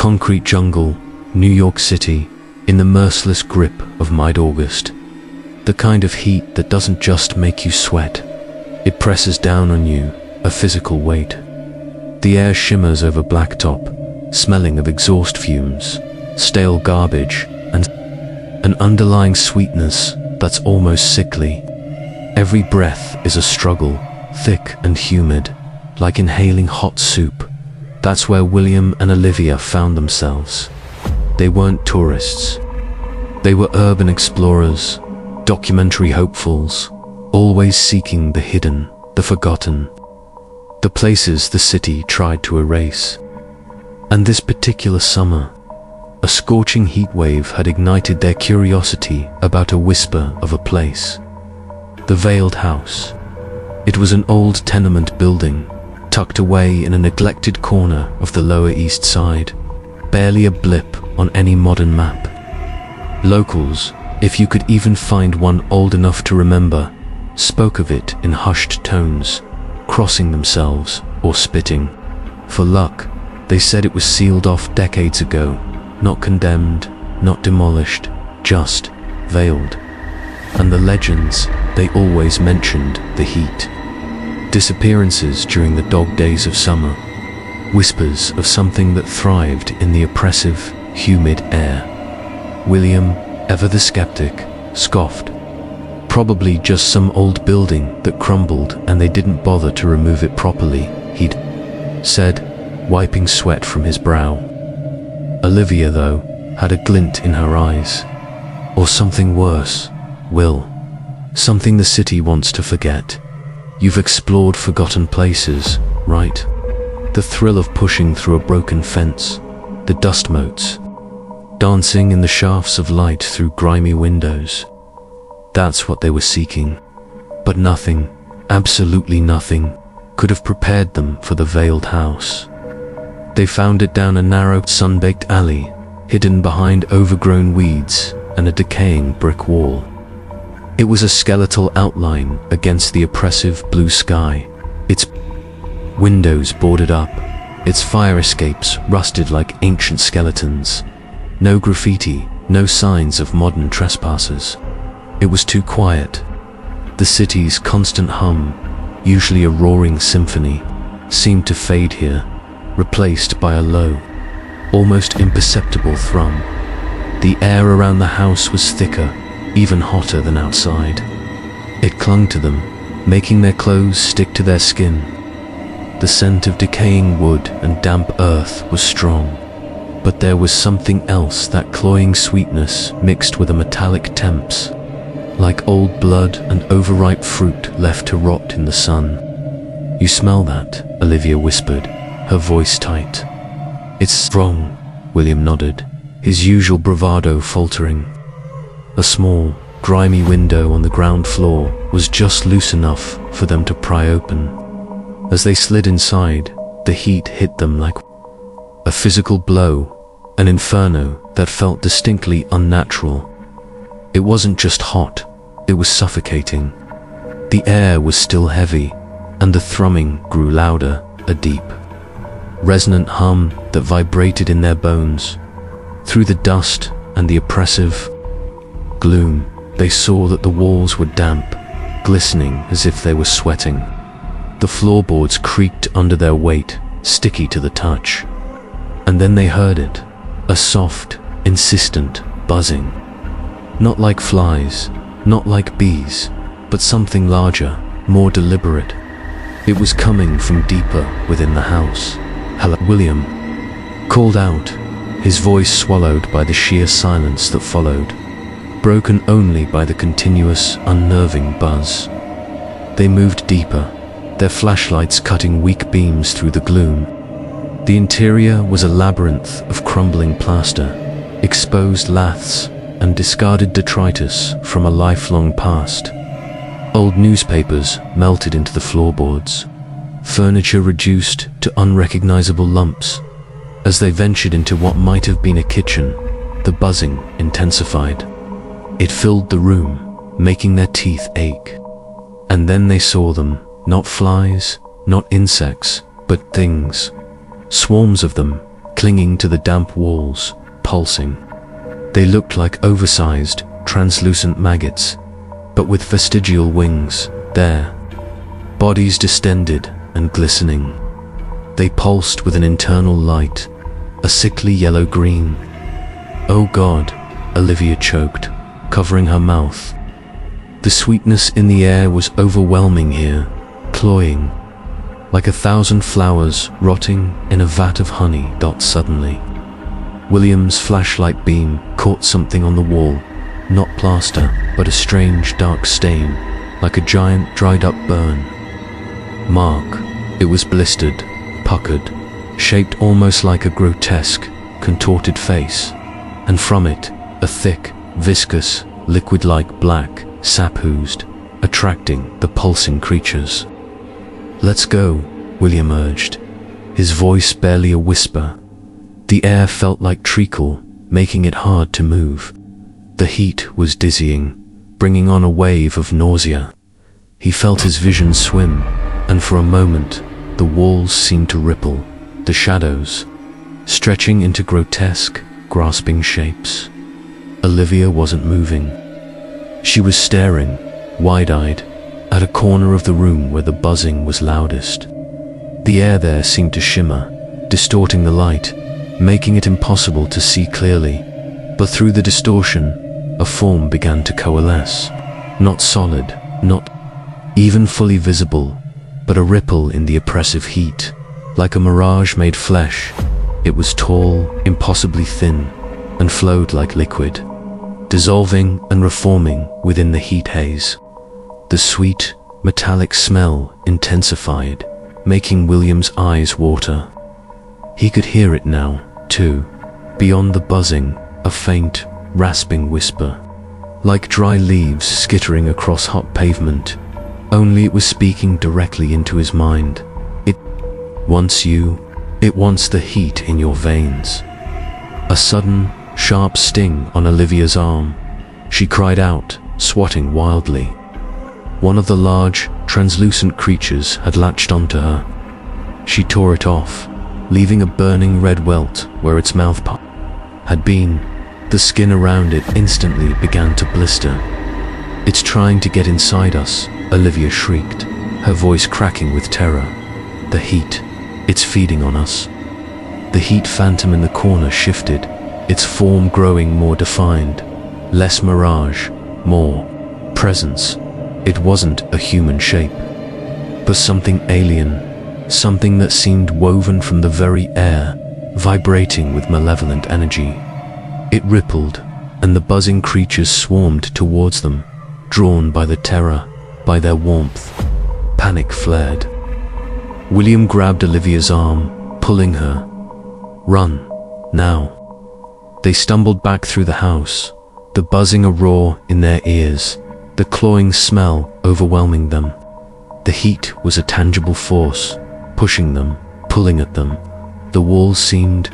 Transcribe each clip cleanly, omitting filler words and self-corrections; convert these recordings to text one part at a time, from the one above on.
Concrete jungle, New York City, in the merciless grip of mid-August. The kind of heat that doesn't just make you sweat. It presses down on you, a physical weight. The air shimmers over blacktop, smelling of exhaust fumes, stale garbage, and an underlying sweetness that's almost sickly. Every breath is a struggle, thick and humid, like inhaling hot soup. That's where William and Olivia found themselves. They weren't tourists. They were urban explorers, documentary hopefuls, always seeking the hidden, the forgotten, the places the city tried to erase. And this particular summer, a scorching heat wave had ignited their curiosity about a whisper of a place. The Veiled House. It was an old tenement building, tucked away in a neglected corner of the Lower East Side, barely a blip on any modern map. Locals, if you could even find one old enough to remember, spoke of it in hushed tones, crossing themselves or spitting. For luck, they said it was sealed off decades ago, not condemned, not demolished, just veiled. And the legends, they always mentioned the heat. Disappearances during the dog days of summer. Whispers of something that thrived in the oppressive, humid air. William, ever the skeptic, scoffed. Probably just some old building that crumbled and they didn't bother to remove it properly, he'd said, wiping sweat from his brow. Olivia, though, had a glint in her eyes. Or something worse, Will. Something the city wants to forget. You've explored forgotten places, right? The thrill of pushing through a broken fence, the dust motes, dancing in the shafts of light through grimy windows. That's what they were seeking. But nothing, absolutely nothing, could have prepared them for the Veiled House. They found it down a narrow, sun-baked alley, hidden behind overgrown weeds and a decaying brick wall. It was a skeletal outline against the oppressive blue sky, its windows boarded up, its fire escapes rusted like ancient skeletons. No graffiti, no signs of modern trespassers. It was too quiet. The city's constant hum, usually a roaring symphony, seemed to fade here, replaced by a low, almost imperceptible thrum. The air around the house was thicker, even hotter than outside. It clung to them, making their clothes stick to their skin. The scent of decaying wood and damp earth was strong, but there was something else, that cloying sweetness mixed with a metallic temps, like old blood and overripe fruit left to rot in the sun. "You smell that?" Olivia whispered, her voice tight. "It's strong," William nodded, his usual bravado faltering. A small, grimy window on the ground floor was just loose enough for them to pry open. As they slid inside, the heat hit them like a physical blow, an inferno that felt distinctly unnatural. It wasn't just hot, it was suffocating. The air was still heavy, and the thrumming grew louder, a deep, resonant hum that vibrated in their bones. Through the dust and the oppressive gloom, they saw that the walls were damp, glistening as if they were sweating. The floorboards creaked under their weight, sticky to the touch. And then they heard it, a soft, insistent buzzing. Not like flies, not like bees, but something larger, more deliberate. It was coming from deeper within the house. "Hello," William called out, his voice swallowed by the sheer silence that followed, broken only by the continuous, unnerving buzz. They moved deeper, their flashlights cutting weak beams through the gloom. The interior was a labyrinth of crumbling plaster, exposed laths, and discarded detritus from a lifelong past. Old newspapers melted into the floorboards, furniture reduced to unrecognizable lumps. As they ventured into what might have been a kitchen, the buzzing intensified. It filled the room, making their teeth ache. And then they saw them, not flies, not insects, but things. Swarms of them, clinging to the damp walls, pulsing. They looked like oversized, translucent maggots, but with vestigial wings, their bodies distended and glistening. They pulsed with an internal light, a sickly yellow-green. "Oh God," Olivia choked, covering her mouth. The sweetness in the air was overwhelming here, cloying, like 1,000 flowers rotting in a vat of honey. Suddenly, William's flashlight beam caught something on the wall, not plaster, but a strange dark stain, like a giant dried-up burn mark. It was blistered, puckered, shaped almost like a grotesque, contorted face, and from it, a thick, viscous, liquid-like black sap oozed, attracting the pulsing creatures. "Let's go," William urged, his voice barely a whisper. The air felt like treacle, making it hard to move. The heat was dizzying, bringing on a wave of nausea. He felt his vision swim, and for a moment, the walls seemed to ripple, the shadows stretching into grotesque, grasping shapes. Olivia wasn't moving. She was staring, wide-eyed, at a corner of the room where the buzzing was loudest. The air there seemed to shimmer, distorting the light, making it impossible to see clearly. But through the distortion, a form began to coalesce. Not solid, not even fully visible, but a ripple in the oppressive heat. Like a mirage made flesh, it was tall, impossibly thin, and flowed like liquid, dissolving and reforming within the heat haze. The sweet, metallic smell intensified, making William's eyes water. He could hear it now, too, beyond the buzzing, a faint, rasping whisper, like dry leaves skittering across hot pavement, only it was speaking directly into his mind. "It wants you, it wants the heat in your veins." A sudden, sharp sting on Olivia's arm. She cried out, swatting wildly. One of the large, translucent creatures had latched onto her. She tore it off, leaving a burning red welt where its mouth had been. The skin around it instantly began to blister. "It's trying to get inside us," Olivia shrieked, her voice cracking with terror. "The heat, it's feeding on us." The heat phantom in the corner shifted, its form growing more defined, less mirage, more presence. It wasn't a human shape, but something alien, something that seemed woven from the very air, vibrating with malevolent energy. It rippled, and the buzzing creatures swarmed towards them, drawn by the terror, by their warmth. Panic flared. William grabbed Olivia's arm, pulling her. "Run, now." They stumbled back through the house, the buzzing a roar in their ears, the cloying smell overwhelming them. The heat was a tangible force, pushing them, pulling at them. The walls seemed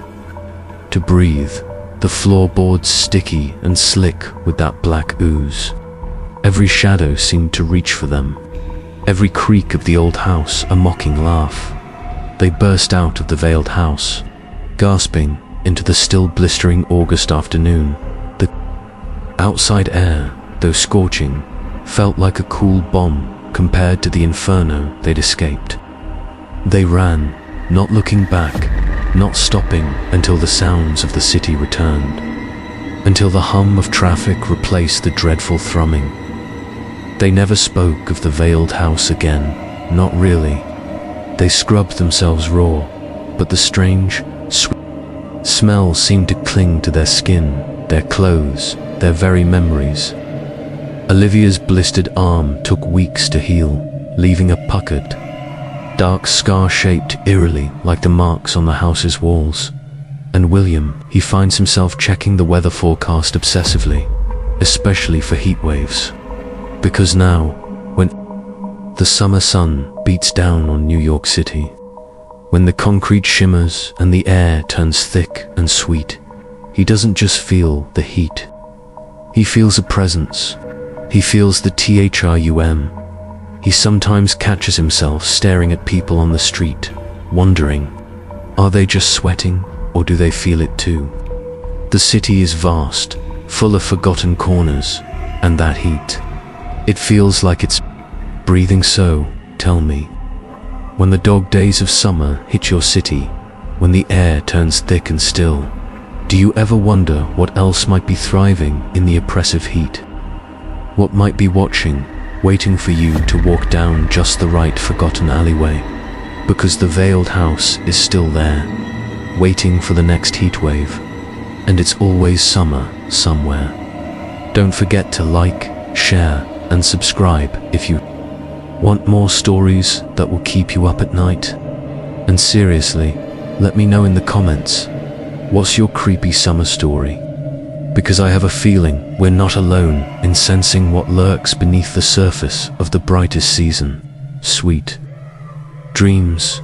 to breathe, the floorboards sticky and slick with that black ooze. Every shadow seemed to reach for them, every creak of the old house a mocking laugh. They burst out of the veiled house, gasping into the still blistering August afternoon. The outside air, though scorching, felt like a cool bomb compared to the inferno they'd escaped. They ran, not looking back, not stopping until the sounds of the city returned, until the hum of traffic replaced the dreadful thrumming. They never spoke of the veiled house again, not really. They scrubbed themselves raw, but the strange, sweet smell seemed to cling to their skin, their clothes, their very memories. Olivia's blistered arm took weeks to heal, leaving a puckered, dark scar shaped eerily like the marks on the house's walls. And William, he finds himself checking the weather forecast obsessively, especially for heat waves. Because now, when the summer sun beats down on New York City, when the concrete shimmers and the air turns thick and sweet, he doesn't just feel the heat. He feels a presence. He feels the THRUM. He sometimes catches himself staring at people on the street, wondering, are they just sweating, or do they feel it too? The city is vast, full of forgotten corners, and that heat. It feels like it's breathing. So, tell me, when the dog days of summer hit your city, when the air turns thick and still, do you ever wonder what else might be thriving in the oppressive heat? What might be watching, waiting for you to walk down just the right forgotten alleyway? Because the veiled house is still there, waiting for the next heat wave. And it's always summer somewhere. Don't forget to like, share, and subscribe if you want more stories that will keep you up at night. And seriously, let me know in the comments, what's your creepy summer story? Because I have a feeling we're not alone in sensing what lurks beneath the surface of the brightest season. Sweet dreams.